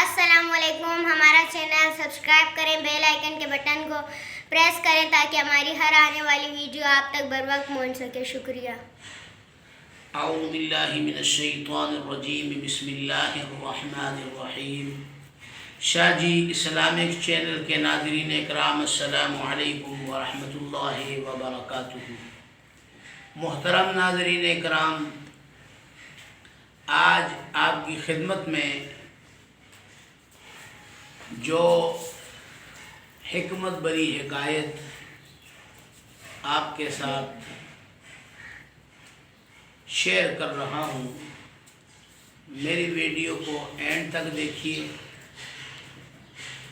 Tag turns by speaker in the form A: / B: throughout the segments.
A: अस्सलाम वालेकुम। हमारा चैनल सब्सक्राइब करें, बेल आइकन के बटन को प्रेस करें ताकि हमारी हर आने वाली वीडियो आप तक बर वक्त पहुँच सके। शुक्रिया।
B: अऊज़ु बिल्लाहि मिनश्शैतानिर्रजीम, बिस्मिल्लाहिर्रहमानिर्रहीम। शाह जी इस्लामिक चैनल के नाज़रीन इकराम, अस्सलामु अलैकुम व रहमतुल्लाहि व बरकातुहू। मोहतरम नाज़रीन इकराम, आज आपकी खिदमत में जो हिकमत भरी हिकायत आपके साथ शेयर कर रहा हूँ, मेरी वीडियो को एंड तक देखिए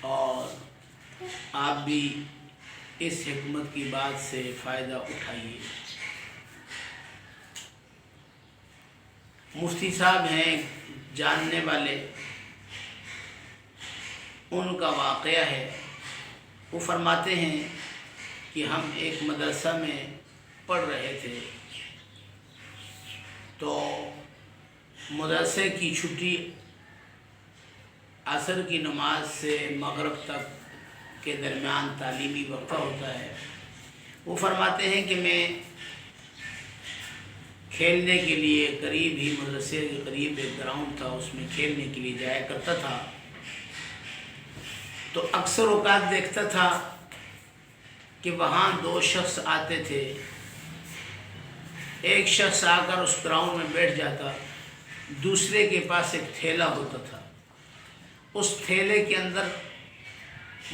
B: और आप भी इस हिकमत की बात से फ़ायदा उठाइए। मुफ्ती साहब हैं जानने वाले, उनका वाक़या है। वो फरमाते हैं कि हम एक मदरसा में पढ़ रहे थे, तो मदरसे की छुट्टी असर की नमाज से मगरिब तक के दरमियान तालीमी वक्फा होता है। वो फरमाते हैं कि मैं खेलने के लिए करीब ही मदरसे के करीब एक ग्राउंड था, उसमें खेलने के लिए जाया करता था। तो अक्सर औकात देखता था कि वहाँ दो शख्स आते थे। एक शख्स आकर उस ग्राउंड में बैठ जाता, दूसरे के पास एक थैला होता था। उस थैले के अंदर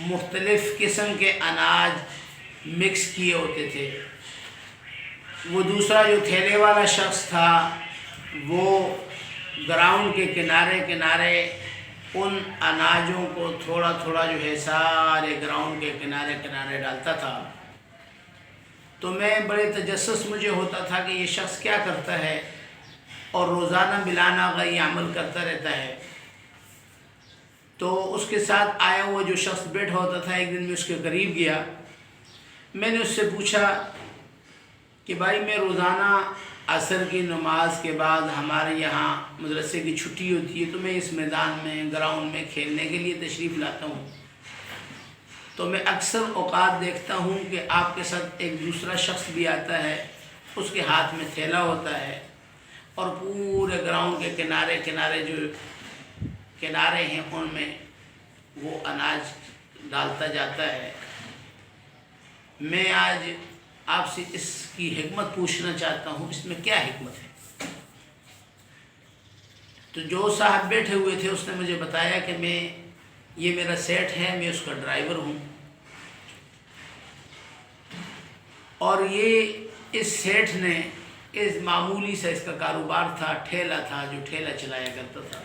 B: मुख्तलिफ़ किस्म के अनाज मिक्स किए होते थे। वो दूसरा जो थैले वाला शख्स था, वो ग्राउंड के किनारे किनारे उन अनाजों को थोड़ा थोड़ा जो है सारे ग्राउंड के किनारे किनारे डालता था। तो मैं बड़े तजस्सुस मुझे होता था कि ये शख्स क्या करता है, और रोज़ाना बिलाना का ये अमल करता रहता है। तो उसके साथ आया हुआ जो शख्स बैठा होता था, एक दिन मैं उसके करीब गया। मैंने उससे पूछा कि भाई, मैं रोज़ाना असर की नमाज के बाद हमारे यहाँ मदरसे की छुट्टी होती है, तो मैं इस मैदान में ग्राउंड में खेलने के लिए तशरीफ़ लाता हूँ। तो मैं अक्सर औकात देखता हूँ कि आपके साथ एक दूसरा शख्स भी आता है, उसके हाथ में थैला होता है और पूरे ग्राउंड के किनारे किनारे जो किनारे हैं उनमें वो अनाज डालता जाता है। मैं आज आपसे इसकी हिकमत पूछना चाहता हूँ, इसमें क्या हिकमत है। तो जो साहब बैठे हुए थे उसने मुझे बताया कि ये मेरा सेठ है, मैं उसका ड्राइवर हूँ, और ये इस सेठ ने इस मामूली सा इसका कारोबार था, ठेला था, जो ठेला चलाया करता था।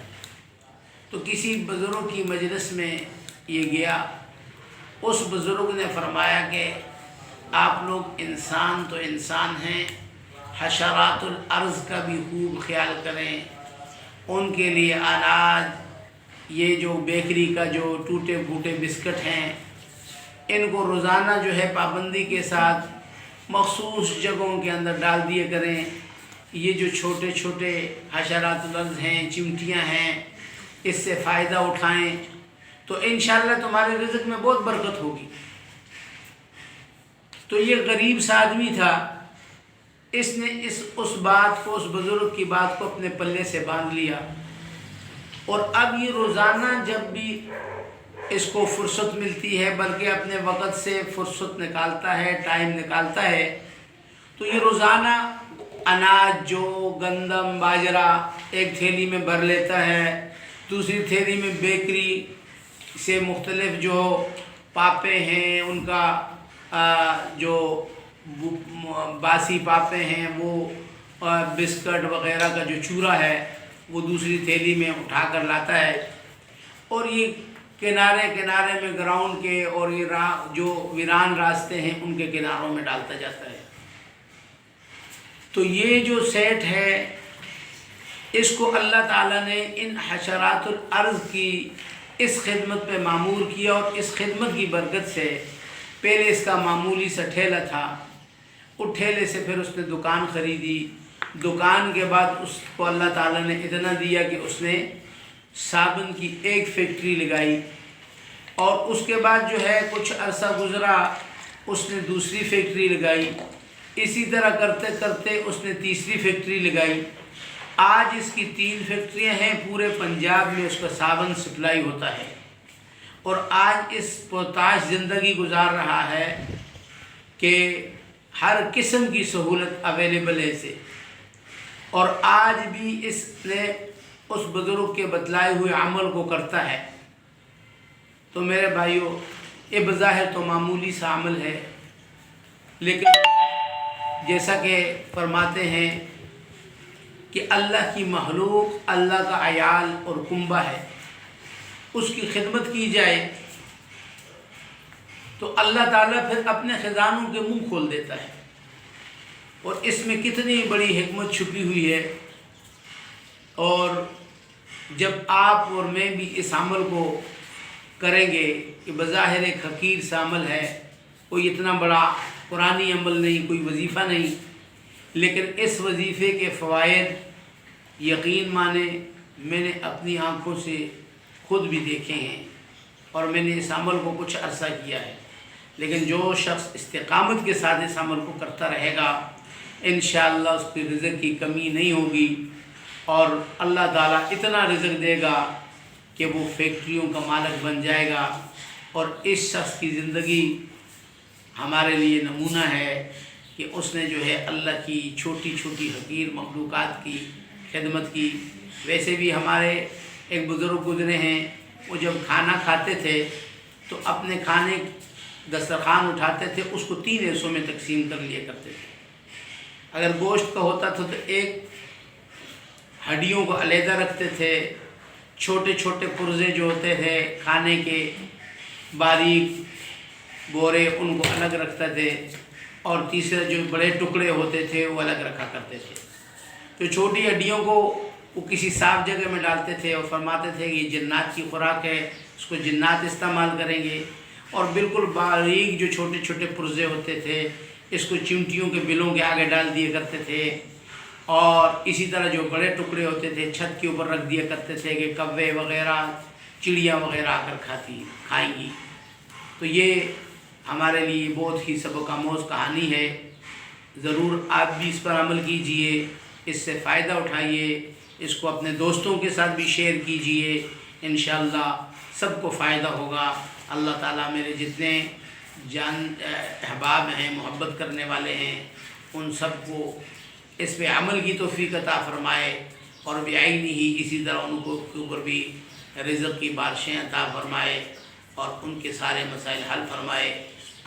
B: तो किसी बुज़ुर्ग की मजलिस में ये गया। उस बुज़ुर्ग ने फरमाया कि आप लोग इंसान तो इंसान हैं, हशरातुल अर्ज़ का भी खूब ख्याल करें। उनके लिए अनाज, ये जो बेकरी का जो टूटे फूटे बिस्किट हैं, इनको रोज़ाना जो है पाबंदी के साथ मखसूस जगहों के अंदर डाल दिए करें। ये जो छोटे छोटे हशरातुल अर्ज़ हैं, चिमटियाँ हैं, इससे फ़ायदा उठाएं तो इंशाअल्लाह तुम्हारे रिज़्क़ में बहुत बरकत होगी। तो ये गरीब सा आदमी था, इसने उस बात को, उस बुज़ुर्ग की बात को अपने पल्ले से बांध लिया, और अब ये रोज़ाना जब भी इसको फुर्सत मिलती है, बल्कि अपने वक़्त से फुर्सत निकालता है, टाइम निकालता है, तो ये रोज़ाना अनाज, जो गंदम बाजरा एक थैली में भर लेता है, दूसरी थैली में बेकरी से मुख्तलिफ़ जो पापे हैं उनका जो बासी पापे हैं, वो बिस्किट वग़ैरह का जो चूरा है वो दूसरी थैली में उठा कर लाता है, और ये किनारे किनारे में ग्राउंड के और ये जो वीरान रास्ते हैं उनके किनारों में डालता जाता है। तो ये जो सेठ है, इसको अल्लाह ताला ने इन हशरातुल अर्ज़ की इस खिदमत पे मामूर किया, और इस खिदमत की बरकत से पहले इसका मामूली सा ठेला था, उस ठेले से फिर उसने दुकान ख़रीदी। दुकान के बाद उसको अल्लाह ताला ने इतना दिया कि उसने صابن کی ایک فیکٹری لگائی، اور اس کے بعد جو ہے کچھ عرصہ گزرا، اس نے دوسری فیکٹری لگائی، اسی طرح کرتے کرتے اس نے تیسری فیکٹری لگائی۔ آج اس کی 3 فیکٹریاں ہیں، پورے پنجاب میں اس کا صابن سپلائی ہوتا ہے، اور آج اس پرتاش زندگی گزار رہا ہے کہ ہر قسم کی سہولت اویلیبل ہے اسے، اور آج بھی اس نے اس بزرگ کے بتلائے ہوئے عمل کو کرتا ہے۔ تو میرے بھائیوں، یہ بظاہر تو معمولی سا عمل ہے، لیکن جیسا کہ فرماتے ہیں کہ اللہ کی مخلوق اللہ کا عیال اور کنبہ ہے، اس کی خدمت کی جائے تو اللہ تعالیٰ پھر اپنے خزانوں کے منہ کھول دیتا ہے، اور اس میں کتنی بڑی حکمت چھپی ہوئی ہے۔ اور جب آپ اور میں بھی اس عمل کو کریں گے کہ بظاہر ایک حقیر سا عمل ہے، کوئی اتنا بڑا قرآنی عمل نہیں، کوئی وظیفہ نہیں، لیکن اس وظیفے کے فوائد یقین مانے میں نے اپنی آنکھوں سے خود بھی دیکھے ہیں، اور میں نے اس عمل کو کچھ عرصہ کیا ہے۔ لیکن جو شخص استقامت کے ساتھ اس عمل کو کرتا رہے گا، انشاءاللہ اس کی رزق کی کمی نہیں ہوگی، اور اللہ تعالیٰ اتنا رزق دے گا کہ وہ فیکٹریوں کا مالک بن جائے گا۔ اور اس شخص کی زندگی ہمارے لیے نمونہ ہے کہ اس نے جو ہے اللہ کی چھوٹی چھوٹی حقیر مخلوقات کی خدمت کی۔ ویسے بھی ہمارے ایک بزرگ گزرے ہیں، وہ جب کھانا کھاتے تھے تو اپنے کھانے دسترخوان اٹھاتے تھے، اس کو 3 حصوں میں تقسیم کر لیا کرتے تھے۔ اگر گوشت کا ہوتا تھا تو ایک ہڈیوں کو علیحدہ رکھتے تھے، چھوٹے چھوٹے پرزے جو ہوتے تھے کھانے کے باریک بورے ان کو الگ رکھتے تھے، اور تیسرا جو بڑے ٹکڑے ہوتے تھے وہ الگ رکھا کرتے تھے۔ جو چھوٹی ہڈیوں کو وہ کسی صاف جگہ میں ڈالتے تھے، اور فرماتے تھے کہ یہ جنات کی خوراک ہے، اس کو جنات استعمال کریں گے۔ اور بالکل باریک جو چھوٹے چھوٹے پرزے ہوتے تھے، اس کو چمٹیوں کے بلوں کے آگے ڈال دیا کرتے تھے، اور اسی طرح جو بڑے ٹکڑے ہوتے تھے چھت کے اوپر رکھ دیا کرتے تھے کہ کوے وغیرہ چڑیاں وغیرہ آ کر کھائیں گی۔ تو یہ ہمارے لیے بہت ہی سبق آموز کہانی ہے۔ ضرور آپ بھی اس پر عمل کیجئے، اس سے فائدہ اٹھائیے، اس کو اپنے دوستوں کے ساتھ بھی شیئر کیجئے، انشاءاللہ سب کو فائدہ ہوگا۔ اللہ تعالیٰ میرے جتنے احباب ہیں، محبت کرنے والے ہیں، ان سب کو اس پہ عمل کی توفیق عطا فرمائے، اور بعینی ہی اسی طرح ان کو کے اوپر بھی رزق کی بارشیں عطا فرمائے، اور ان کے سارے مسائل حل فرمائے۔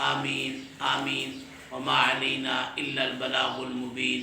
B: آمین آمین، وما علینا الا البلاغ المبین۔